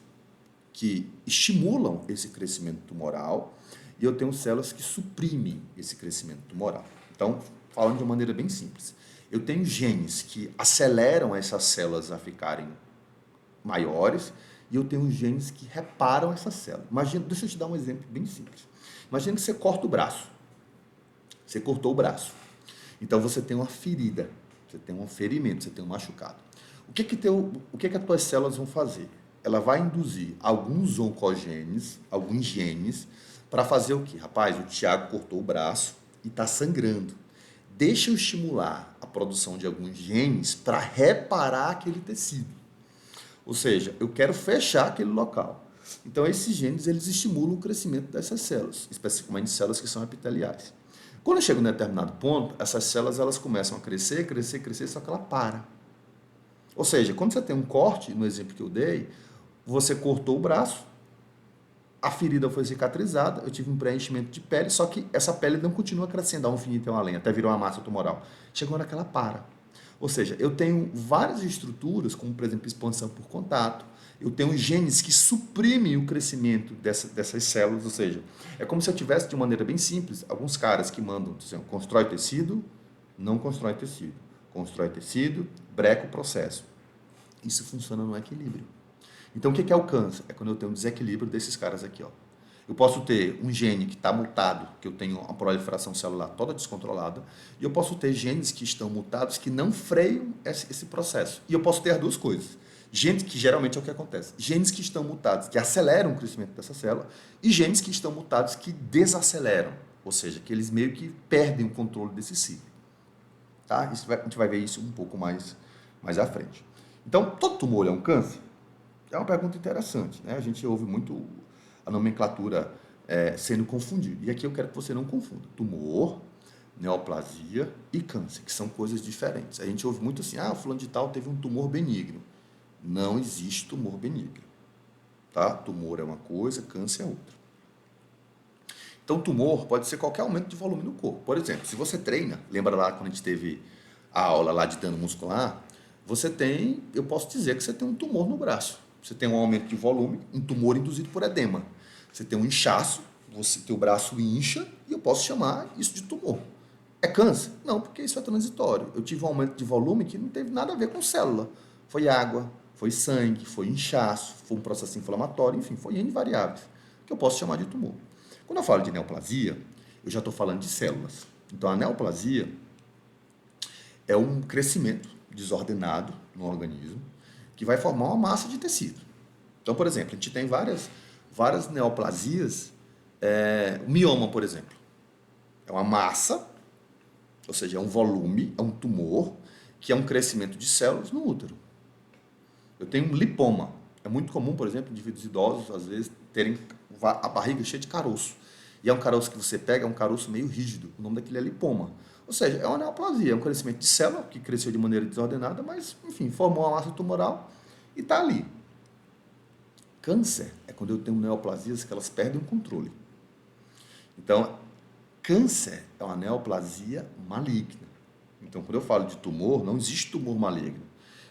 que estimulam esse crescimento tumoral e eu tenho células que suprimem esse crescimento tumoral. Então, falando de uma maneira bem simples, eu tenho genes que aceleram essas células a ficarem maiores e eu tenho genes que reparam essas células. Imagina, deixa eu te dar um exemplo bem simples. Imagina que você corta o braço. Você cortou o braço. Então você tem uma ferida, você tem um ferimento, você tem um machucado. O que as tuas células vão fazer? Ela vai induzir alguns oncogenes, alguns genes, para fazer o quê? Rapaz, o Thiago cortou o braço e está sangrando. Deixa eu estimular a produção de alguns genes para reparar aquele tecido. Ou seja, eu quero fechar aquele local. Então, esses genes, eles estimulam o crescimento dessas células, especificamente células que são epiteliais. Quando eu chego em determinado ponto, essas células elas começam a crescer, crescer, crescer, só que ela para. Ou seja, quando você tem um corte, no exemplo que eu dei, você cortou o braço, a ferida foi cicatrizada, eu tive um preenchimento de pele, só que essa pele não continua crescendo ao infinito e ao além, até virar uma massa tumoral. Chegou hora que ela para. Ou seja, eu tenho várias estruturas, como por exemplo expansão por contato, eu tenho genes que suprimem o crescimento dessas células, ou seja, é como se eu tivesse, de maneira bem simples, alguns caras que mandam, assim, constrói tecido, não constrói tecido, breca o processo. Isso funciona no equilíbrio. Então, o que é o câncer? É quando eu tenho um desequilíbrio desses caras aqui, ó. Eu posso ter um gene que está mutado, que eu tenho a proliferação celular toda descontrolada, e eu posso ter genes que estão mutados que não freiam esse processo. E eu posso ter as duas coisas. Genes que geralmente é o que acontece. Genes que estão mutados, que aceleram o crescimento dessa célula, e genes que estão mutados que desaceleram, ou seja, que eles meio que perdem o controle desse ciclo. Tá? A gente vai ver isso um pouco mais à frente. Então, todo tumor é um câncer? É uma pergunta interessante, né? A gente ouve muito a nomenclatura sendo confundida. E aqui eu quero que você não confunda tumor, neoplasia e câncer, que são coisas diferentes. A gente ouve muito assim, o fulano de tal teve um tumor benigno. Não existe tumor benigno. Tá? Tumor é uma coisa, câncer é outra. Então, tumor pode ser qualquer aumento de volume no corpo. Por exemplo, se você treina, lembra lá quando a gente teve a aula lá de dano muscular, eu posso dizer que você tem um tumor no braço. Você tem um aumento de volume, um tumor induzido por edema. Você tem um inchaço, teu braço incha e eu posso chamar isso de tumor. É câncer? Não, porque isso é transitório. Eu tive um aumento de volume que não teve nada a ver com célula. Foi água, foi sangue, foi inchaço, foi um processo inflamatório, enfim, foi N variáveis, que eu posso chamar de tumor. Quando eu falo de neoplasia, eu já estou falando de células. Então, a neoplasia é um crescimento desordenado no organismo que vai formar uma massa de tecido. Então, por exemplo, a gente tem várias neoplasias. O mioma, por exemplo, é uma massa, ou seja, é um volume, é um tumor, que é um crescimento de células no útero. Eu tenho um lipoma. É muito comum, por exemplo, indivíduos idosos, às vezes, terem a barriga cheia de caroço. E é um caroço que você pega, é um caroço meio rígido. O nome daquele é lipoma. Ou seja, é uma neoplasia, é um crescimento de célula que cresceu de maneira desordenada, mas, enfim, formou uma massa tumoral e está ali. Câncer é quando eu tenho neoplasias que elas perdem o controle. Então, câncer é uma neoplasia maligna. Então, quando eu falo de tumor, não existe tumor maligno.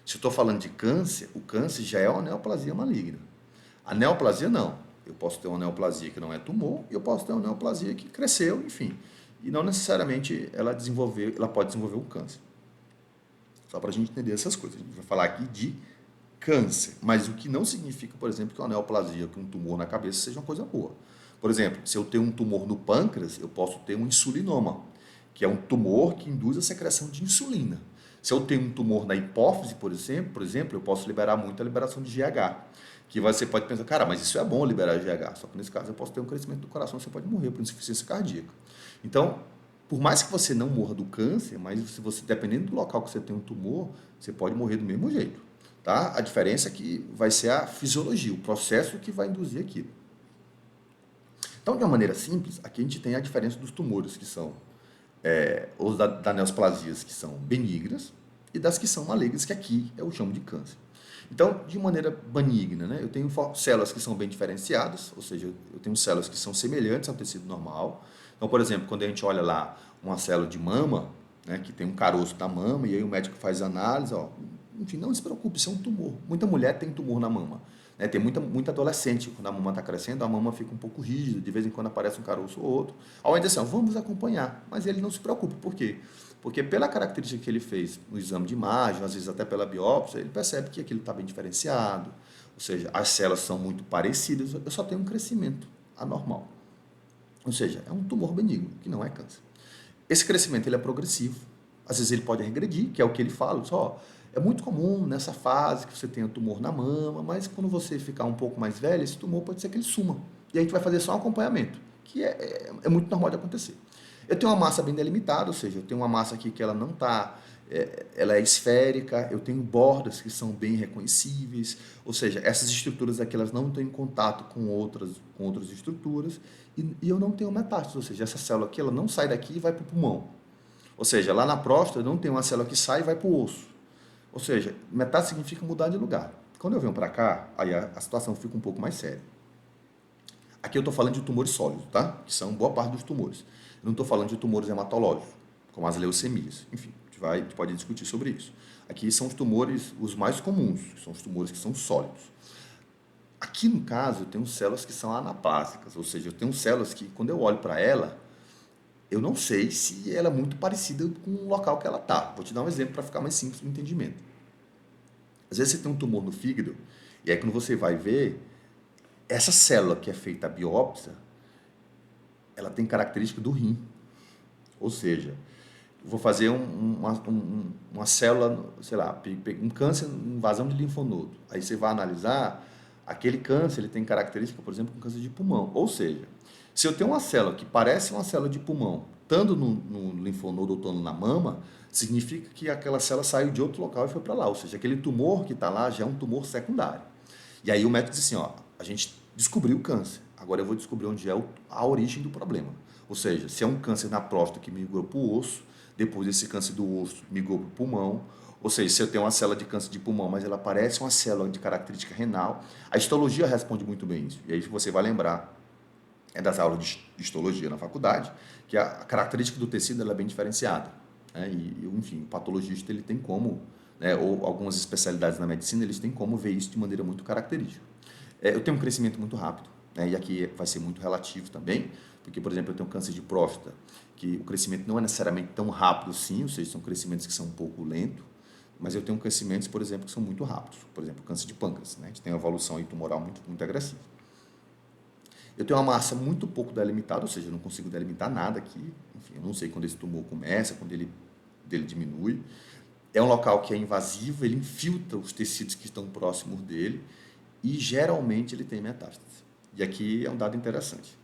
Se eu estou falando de câncer, o câncer já é uma neoplasia maligna. A neoplasia não. Eu posso ter uma neoplasia que não é tumor e eu posso ter uma neoplasia que cresceu, enfim. E não necessariamente ela pode desenvolver um câncer. Só para a gente entender essas coisas. A gente vai falar aqui de câncer, mas o que não significa, por exemplo, que uma neoplasia, que um tumor na cabeça seja uma coisa boa. Por exemplo, se eu tenho um tumor no pâncreas, eu posso ter um insulinoma, que é um tumor que induz a secreção de insulina. Se eu tenho um tumor na hipófise, por exemplo, eu posso liberar muito a liberação de GH. Que você pode pensar, cara, mas isso é bom liberar GH. Só que nesse caso eu posso ter um crescimento do coração, você pode morrer por insuficiência cardíaca. Então, por mais que você não morra do câncer, mas se você, dependendo do local que você tem um tumor, você pode morrer do mesmo jeito. Tá? A diferença é que vai ser a fisiologia, o processo que vai induzir aquilo. Então, de uma maneira simples, aqui a gente tem a diferença dos tumores, que são os da neoplasias, que são benignas, e das que são malignas, que aqui eu chamo de câncer. Então, de maneira benigna, né? Eu tenho células que são bem diferenciadas, ou seja, eu tenho células que são semelhantes ao tecido normal. Então, por exemplo, quando a gente olha lá uma célula de mama, né, que tem um caroço na mama, e aí o médico faz análise, ó, enfim, não se preocupe, isso é um tumor. Muita mulher tem tumor na mama. Né? Tem muita adolescente, quando a mama está crescendo, a mama fica um pouco rígida, de vez em quando aparece um caroço ou outro. Ao invés de assim, ó, vamos acompanhar, mas ele não se preocupa. Por quê? Porque pela característica que ele fez no exame de imagem, às vezes até pela biópsia, ele percebe que aquilo está bem diferenciado, ou seja, as células são muito parecidas, eu só tenho um crescimento anormal. Ou seja, é um tumor benigno, que não é câncer. Esse crescimento ele é progressivo, às vezes ele pode regredir, que é o que ele fala, só é muito comum nessa fase que você tenha tumor na mama, mas quando você ficar um pouco mais velho, esse tumor pode ser que ele suma. E a gente vai fazer só um acompanhamento, que é muito normal de acontecer. Eu tenho uma massa bem delimitada, ou seja, eu tenho uma massa aqui que ela não está, ela é esférica, eu tenho bordas que são bem reconhecíveis, ou seja, essas estruturas aqui elas não estão em contato com outras estruturas, e eu não tenho metástase, ou seja, essa célula aqui ela não sai daqui e vai para o pulmão. Ou seja, lá na próstata não tem uma célula que sai e vai para o osso. Ou seja, metástase significa mudar de lugar. Quando eu venho para cá, aí a situação fica um pouco mais séria. Aqui eu estou falando de tumores sólidos, tá? Que são boa parte dos tumores. Eu não estou falando de tumores hematológicos, como as leucemias. Enfim, a gente pode discutir sobre isso. Aqui são os tumores os mais comuns, são os tumores que são sólidos. Aqui, no caso, eu tenho células que são anaplásicas, ou seja, eu tenho células que, quando eu olho para ela, eu não sei se ela é muito parecida com o local que ela está. Vou te dar um exemplo para ficar mais simples no entendimento. Às vezes você tem um tumor no fígado, e aí quando você vai ver, essa célula que é feita a biópsia, ela tem característica do rim. Ou seja, vou fazer uma célula, sei lá, um câncer, invasão de linfonodo. Aí você vai analisar, aquele câncer ele tem característica, por exemplo, com câncer de pulmão. Ou seja, se eu tenho uma célula que parece uma célula de pulmão, estando no linfonodo ou estando na mama, significa que aquela célula saiu de outro local e foi para lá. Ou seja, aquele tumor que está lá já é um tumor secundário. E aí o médico diz assim, ó, a gente descobriu o câncer, agora eu vou descobrir onde é a origem do problema. Ou seja, se é um câncer na próstata que migrou para o osso, depois esse câncer do osso migrou para o pulmão, ou seja, se eu tenho uma célula de câncer de pulmão, mas ela parece uma célula de característica renal, a histologia responde muito bem isso. E aí você vai lembrar das aulas de histologia na faculdade, que a característica do tecido ela é bem diferenciada. Né? Enfim, o patologista ele tem como, né, ou algumas especialidades na medicina, eles têm como ver isso de maneira muito característica. Eu tenho um crescimento muito rápido, né, e aqui vai ser muito relativo também, porque, por exemplo, eu tenho câncer de próstata, que o crescimento não é necessariamente tão rápido assim, ou seja, são crescimentos que são um pouco lentos, mas eu tenho crescimentos, por exemplo, que são muito rápidos. Por exemplo, câncer de pâncreas, né? A gente tem uma evolução aí tumoral muito agressiva. Eu tenho uma massa muito pouco delimitada, ou seja, eu não consigo delimitar nada aqui. Enfim, eu não sei quando esse tumor começa, quando ele diminui. É um local que é invasivo, ele infiltra os tecidos que estão próximos dele e geralmente ele tem metástase. E aqui é um dado interessante.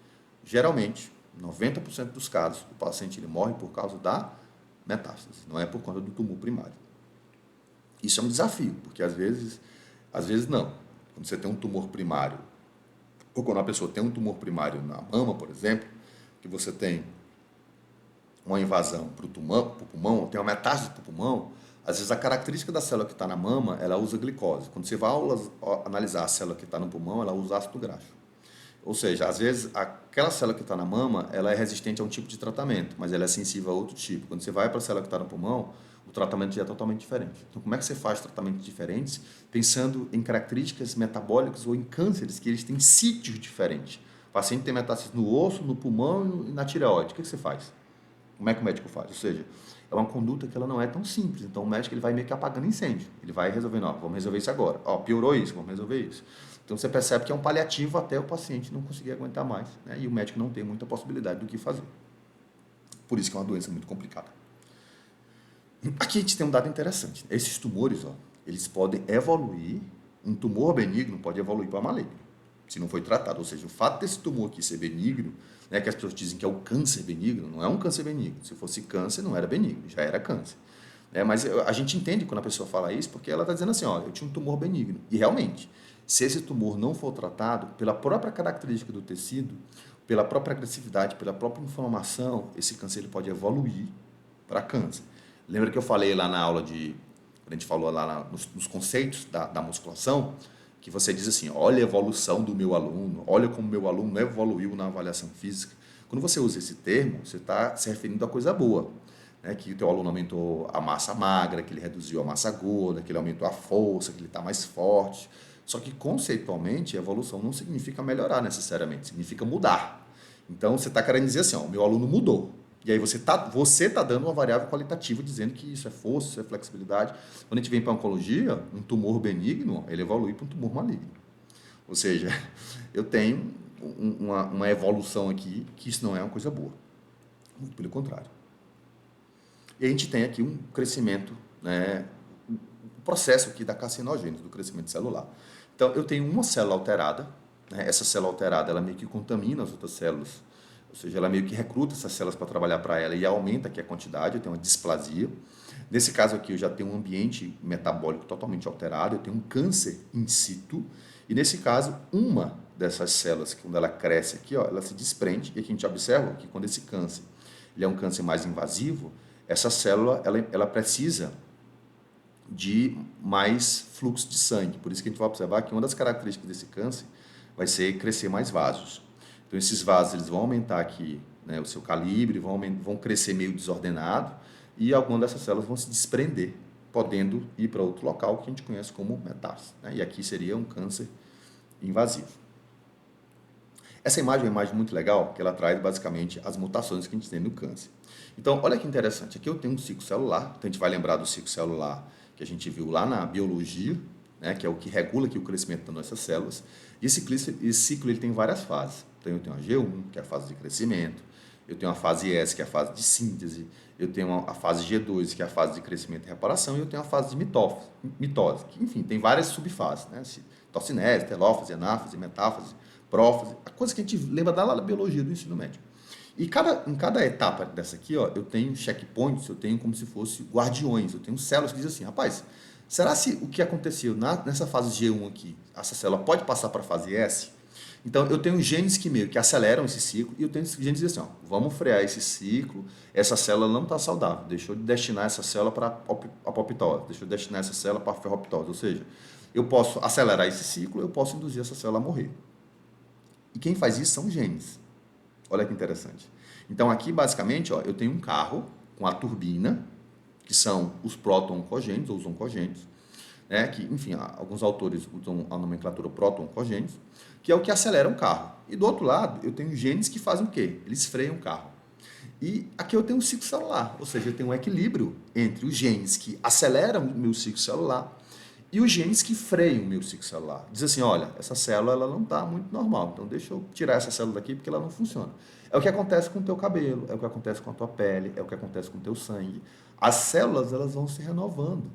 Geralmente, 90% dos casos, o paciente ele morre por causa da metástase, não é por conta do tumor primário. Isso é um desafio, porque às vezes não. Quando você tem um tumor primário, ou quando a pessoa tem um tumor primário na mama, por exemplo, que você tem uma invasão para o pulmão, tem uma metástase para o pulmão, às vezes a característica da célula que está na mama, ela usa glicose. Quando você vai analisar a célula que está no pulmão, ela usa ácido graxo. Ou seja, às vezes aquela célula que está na mama, ela é resistente a um tipo de tratamento, mas ela é sensível a outro tipo. Quando você vai para a célula que está no pulmão, o tratamento já é totalmente diferente. Então, como é que você faz tratamentos diferentes pensando em características metabólicas ou em cânceres que eles têm sítios diferentes? O paciente tem metástase no osso, no pulmão e na tireoide. O que você faz? Como é que o médico faz? Ou seja, é uma conduta que ela não é tão simples. Então, o médico ele vai meio que apagando incêndio. Ele vai resolvendo, ó, vamos resolver isso agora. Ó, piorou isso, vamos resolver isso. Então, você percebe que é um paliativo até o paciente não conseguir aguentar mais. Né? E o médico não tem muita possibilidade do que fazer. Por isso que é uma doença muito complicada. Aqui a gente tem um dado interessante. Esses tumores, ó, eles podem evoluir. Um tumor benigno pode evoluir para maligno, se não foi tratado. Ou seja, o fato desse tumor aqui ser benigno, né, que as pessoas dizem que é o câncer benigno, não é um câncer benigno. Se fosse câncer, não era benigno, já era câncer. Mas a gente entende quando a pessoa fala isso, porque ela está dizendo assim, ó, eu tinha um tumor benigno. E realmente, se esse tumor não for tratado, pela própria característica do tecido, pela própria agressividade, pela própria inflamação, esse câncer ele pode evoluir para câncer. Lembra que eu falei lá na aula quando a gente falou lá nos conceitos da musculação, que você diz assim, olha a evolução do meu aluno, olha como meu aluno evoluiu na avaliação física. Quando você usa esse termo, você está se referindo a coisa boa, né? Que o teu aluno aumentou a massa magra, que ele reduziu a massa gorda, que ele aumentou a força, que ele está mais forte. Só que conceitualmente, a evolução não significa melhorar necessariamente, significa mudar. Então, você está querendo dizer assim, ó, o meu aluno mudou. E aí você tá dando uma variável qualitativa dizendo que isso é força, isso é flexibilidade. Quando a gente vem para a oncologia, um tumor benigno, ele evolui para um tumor maligno. Ou seja, eu tenho uma evolução aqui que isso não é uma coisa boa. Muito pelo contrário. E a gente tem aqui um crescimento, né, o processo aqui da carcinogênese, do crescimento celular. Então, eu tenho uma célula alterada, né, essa célula alterada, ela meio que contamina as outras células, ou seja, ela meio que recruta essas células para trabalhar para ela e aumenta aqui a quantidade, eu tenho uma displasia. Nesse caso aqui, eu já tenho um ambiente metabólico totalmente alterado, eu tenho um câncer in situ, e nesse caso, uma dessas células, quando ela cresce aqui, ó, ela se desprende, e aqui a gente observa que quando esse câncer ele é um câncer mais invasivo, essa célula ela precisa de mais fluxo de sangue. Por isso que a gente vai observar que uma das características desse câncer vai ser crescer mais vasos. Então, esses vasos eles vão aumentar aqui, né, o seu calibre, vão crescer meio desordenado e algumas dessas células vão se desprender, podendo ir para outro local que a gente conhece como metástase, né? E aqui seria um câncer invasivo. Essa imagem é uma imagem muito legal, que ela traz basicamente as mutações que a gente tem no câncer. Então, olha que interessante, aqui eu tenho um ciclo celular, então a gente vai lembrar do ciclo celular que a gente viu lá na biologia, né, que é o que regula aqui o crescimento das nossas células. E esse ciclo ele tem várias fases. Então, eu tenho a G1, que é a fase de crescimento, eu tenho a fase S, que é a fase de síntese, eu tenho a fase G2, que é a fase de crescimento e reparação, e eu tenho a fase de mitose, que, enfim, tem várias subfases, né? Tocinese, telófase, anáfase, metáfase, prófase, a coisa que a gente lembra da biologia do ensino médio. E em cada etapa dessa aqui, ó, eu tenho checkpoints, eu tenho como se fosse guardiões, eu tenho células que dizem assim, rapaz, será se o que aconteceu nessa fase G1 aqui, essa célula pode passar para a fase S? Então, eu tenho genes que meio que aceleram esse ciclo e eu tenho genes que dizem assim, ó, vamos frear esse ciclo, essa célula não está saudável, deixa eu destinar essa célula para apoptose, deixa eu destinar essa célula para ferroptose, ou seja, eu posso acelerar esse ciclo, eu posso induzir essa célula a morrer. E quem faz isso são os genes. Olha que interessante. Então, aqui, basicamente, ó, eu tenho um carro com a turbina, que são os proto-oncogênios, ou os oncogênios, né, que, enfim, alguns autores usam a nomenclatura proto-oncogênios, que é o que acelera um carro. E do outro lado, eu tenho genes que fazem o quê? Eles freiam o carro. E aqui eu tenho um ciclo celular, ou seja, eu tenho um equilíbrio entre os genes que aceleram o meu ciclo celular e os genes que freiam o meu ciclo celular. Diz assim, olha, essa célula ela não está muito normal, então deixa eu tirar essa célula daqui porque ela não funciona. É o que acontece com o teu cabelo, é o que acontece com a tua pele, é o que acontece com o teu sangue. As células elas vão se renovando.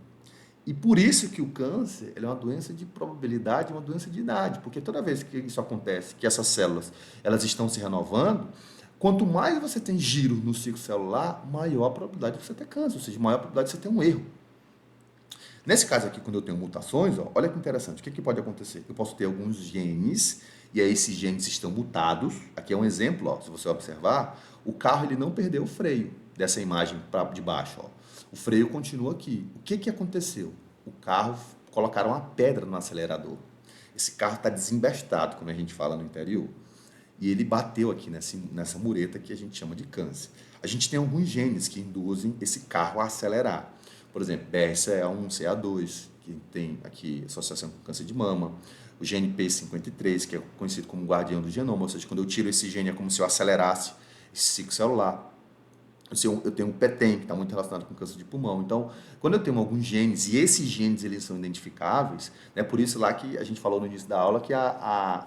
E por isso que o câncer ele é uma doença de probabilidade, uma doença de idade, porque toda vez que isso acontece, que essas células elas estão se renovando, quanto mais você tem giro no ciclo celular, maior a probabilidade de você ter câncer, ou seja, maior a probabilidade de você ter um erro. Nesse caso aqui, quando eu tenho mutações, ó, olha que interessante, o que pode acontecer? Eu posso ter alguns genes, e aí esses genes estão mutados, aqui é um exemplo, ó, se você observar, o carro ele não perdeu o freio dessa imagem para de baixo, ó. O freio continua aqui. O que aconteceu? O carro, colocaram uma pedra no acelerador. Esse carro está desembestado, como a gente fala no interior, e ele bateu aqui nessa mureta que a gente chama de câncer. A gente tem alguns genes que induzem esse carro a acelerar. Por exemplo, BRCA1, CA2, que tem aqui associação com câncer de mama. O gene P53, que é conhecido como guardião do genoma, ou seja, quando eu tiro esse gene é como se eu acelerasse esse ciclo celular. Eu tenho um PTEN, que está muito relacionado com câncer de pulmão. Então, quando eu tenho alguns genes, e esses genes eles são identificáveis, né, por isso lá que a gente falou no início da aula que a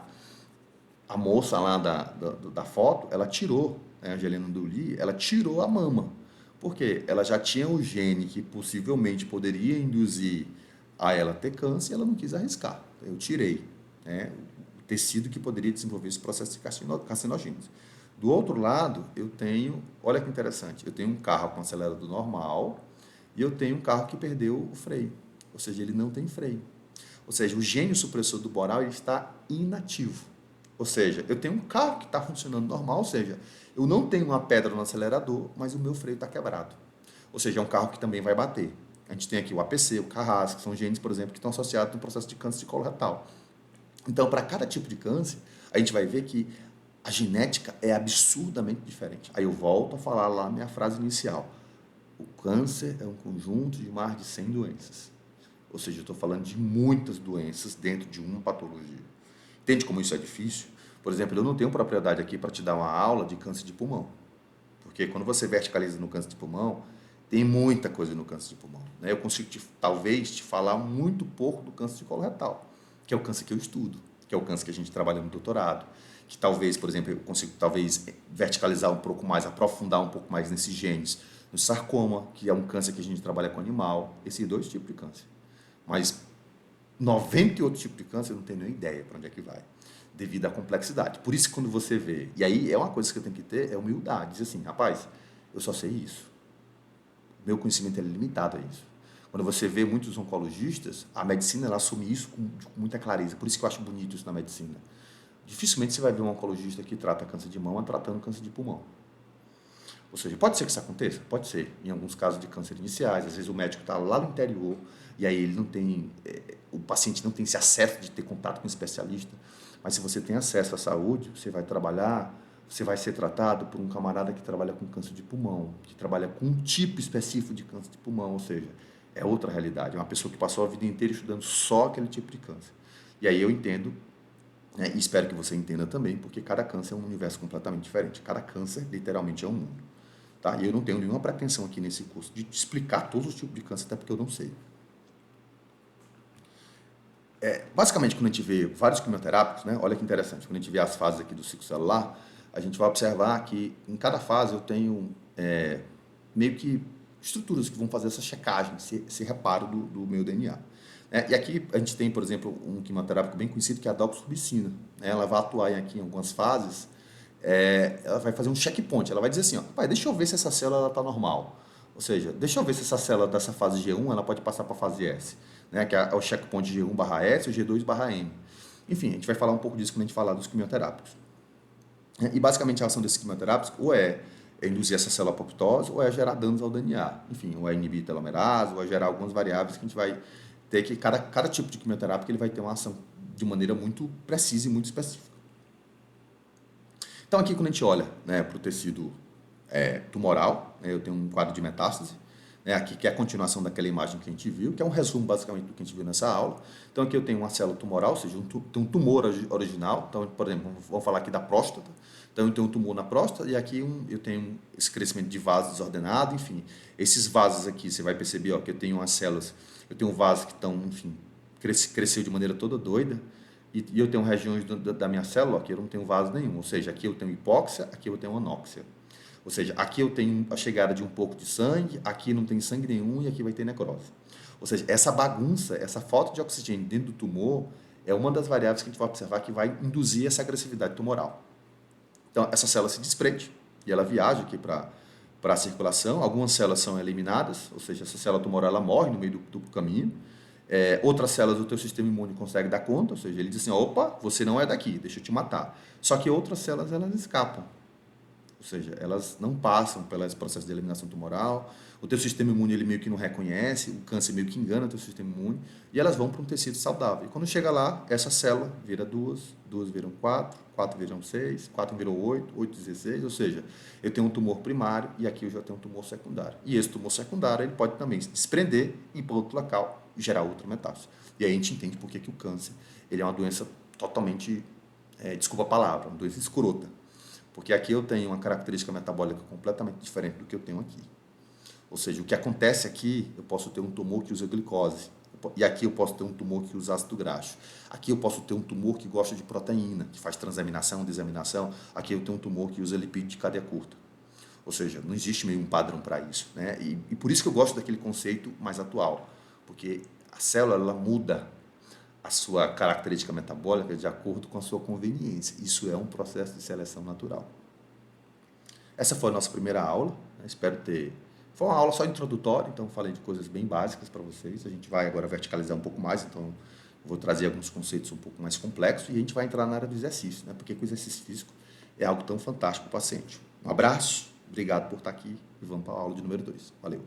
moça lá da foto, ela tirou, né, a Angelina Jolie, ela tirou a mama. Porque ela já tinha o gene que possivelmente poderia induzir a ela ter câncer e ela não quis arriscar. Eu tirei, né, o tecido que poderia desenvolver esse processo de carcinogênese. Do outro lado, eu tenho, olha que interessante, eu tenho um carro com acelerador normal e eu tenho um carro que perdeu o freio. Ou seja, ele não tem freio. Ou seja, o gene supressor do boral ele está inativo. Ou seja, eu tenho um carro que está funcionando normal, ou seja, eu não tenho uma pedra no acelerador, mas o meu freio está quebrado. Ou seja, é um carro que também vai bater. A gente tem aqui o APC, o Carras, que são genes, por exemplo, que estão associados no processo de câncer de colo retal. Então, para cada tipo de câncer, a gente vai ver que a genética é absurdamente diferente. Aí eu volto a falar lá na minha frase inicial. O câncer é um conjunto de mais de 100 doenças. Ou seja, eu estou falando de muitas doenças dentro de uma patologia. Entende como isso é difícil? Por exemplo, eu não tenho propriedade aqui para te dar uma aula de câncer de pulmão. Porque quando você verticaliza no câncer de pulmão, tem muita coisa no câncer de pulmão. Né? Eu consigo, talvez, te falar muito pouco do câncer de colo retal, que é o câncer que eu estudo, que é o câncer que a gente trabalha no doutorado, que talvez, por exemplo, eu consigo talvez verticalizar um pouco mais, aprofundar um pouco mais nesses genes. No sarcoma, que é um câncer que a gente trabalha com animal, esses dois tipos de câncer. Mas 90 e outros tipos de câncer eu não tenho nem ideia para onde é que vai, devido à complexidade. Por isso, quando você vê, e aí é uma coisa que eu tenho que ter, é humildade. Diz assim, rapaz, eu só sei isso. Meu conhecimento é limitado a isso. Quando você vê muitos oncologistas, a medicina ela assume isso com muita clareza. Por isso que eu acho bonito isso na medicina. Dificilmente você vai ver um oncologista que trata câncer de mama tratando câncer de pulmão. Ou seja, pode ser que isso aconteça? Pode ser. Em alguns casos de câncer iniciais, às vezes o médico está lá no interior e aí ele não tem, o paciente não tem esse acesso de ter contato com um especialista. Mas se você tem acesso à saúde, você vai trabalhar, você vai ser tratado por um camarada que trabalha com câncer de pulmão, que trabalha com um tipo específico de câncer de pulmão, ou seja, é outra realidade. É uma pessoa que passou a vida inteira estudando só aquele tipo de câncer. E aí eu entendo, né, e espero que você entenda também, porque cada câncer é um universo completamente diferente. Cada câncer, literalmente, é um mundo. Tá? E eu não tenho nenhuma pretensão aqui nesse curso de te explicar todos os tipos de câncer, até porque eu não sei. Basicamente, quando a gente vê vários quimioterápicos, né, olha que interessante, quando a gente vê as fases aqui do ciclo celular, a gente vai observar que em cada fase eu tenho meio que estruturas que vão fazer essa checagem, esse reparo do meu DNA. E aqui a gente tem, por exemplo, um quimioterápico bem conhecido que é a doxorubicina. Né? Ela vai atuar aqui em algumas fases, ela vai fazer um checkpoint, ela vai dizer assim, ó, pai, deixa eu ver se essa célula está normal. Ou seja, deixa eu ver se essa célula dessa fase G1 ela pode passar para a fase S, né? Que é o checkpoint G1/S e o G2/M. Enfim, a gente vai falar um pouco disso quando a gente falar dos quimioterápicos. E basicamente a ação desses quimioterápicos ou é induzir essa célula à apoptose ou é gerar danos ao DNA. Enfim, ou é inibir telomerase, ou é gerar algumas variáveis que a gente vai ter que, cada tipo de quimioterápico ele vai ter uma ação de maneira muito precisa e muito específica. Então aqui quando a gente olha, né, para o tecido tumoral, né, eu tenho um quadro de metástase, né, aqui que é a continuação daquela imagem que a gente viu, que é um resumo basicamente do que a gente viu nessa aula. Então aqui eu tenho uma célula tumoral, ou seja, tem um tumor original, então por exemplo, vamos falar aqui da próstata, então eu tenho um tumor na próstata e aqui eu tenho esse crescimento de vasos desordenado, enfim, esses vasos aqui, você vai perceber ó, que eu tenho umas células, eu tenho vasos que estão, enfim, cresceu de maneira toda doida, e eu tenho regiões da minha célula que eu não tenho vaso nenhum, ou seja, aqui eu tenho hipóxia, aqui eu tenho anóxia. Ou seja, aqui eu tenho a chegada de um pouco de sangue, aqui não tem sangue nenhum e aqui vai ter necrose. Ou seja, essa bagunça, essa falta de oxigênio dentro do tumor é uma das variáveis que a gente vai observar que vai induzir essa agressividade tumoral. Então, essa célula se desprende e ela viaja aqui para a circulação. Algumas células são eliminadas, ou seja, essa célula tumoral ela morre no meio do caminho. Outras células do teu sistema imune consegue dar conta, ou seja, ele diz assim, opa, você não é daqui, deixa eu te matar. Só que outras células elas escapam. Ou seja, elas não passam pelo processo de eliminação tumoral, o teu sistema imune ele meio que não reconhece, o câncer meio que engana o teu sistema imune, e elas vão para um tecido saudável. E quando chega lá, essa célula vira duas viram quatro viram seis, quatro viram oito 16, ou seja, eu tenho um tumor primário e aqui eu já tenho um tumor secundário. E esse tumor secundário ele pode também se desprender e ir para outro local e gerar outra metástase. E aí a gente entende por que o câncer ele é uma doença totalmente, desculpa a palavra, uma doença escrota. Porque aqui eu tenho uma característica metabólica completamente diferente do que eu tenho aqui. Ou seja, o que acontece aqui, eu posso ter um tumor que usa glicose. E aqui eu posso ter um tumor que usa ácido graxo. Aqui eu posso ter um tumor que gosta de proteína, que faz transaminação, desaminação. Aqui eu tenho um tumor que usa lipídio de cadeia curta. Ou seja, não existe meio um padrão para isso. Né? E por isso que eu gosto daquele conceito mais atual. Porque a célula ela muda a sua característica metabólica de acordo com a sua conveniência. Isso é um processo de seleção natural. Essa foi a nossa primeira aula, né? Espero ter... Foi uma aula só introdutória, então falei de coisas bem básicas para vocês. A gente vai agora verticalizar um pouco mais, então vou trazer alguns conceitos um pouco mais complexos e a gente vai entrar na área do exercício, né? Porque o exercício físico é algo tão fantástico para o paciente. Um abraço, obrigado por estar aqui e vamos para a aula de número 2. Valeu!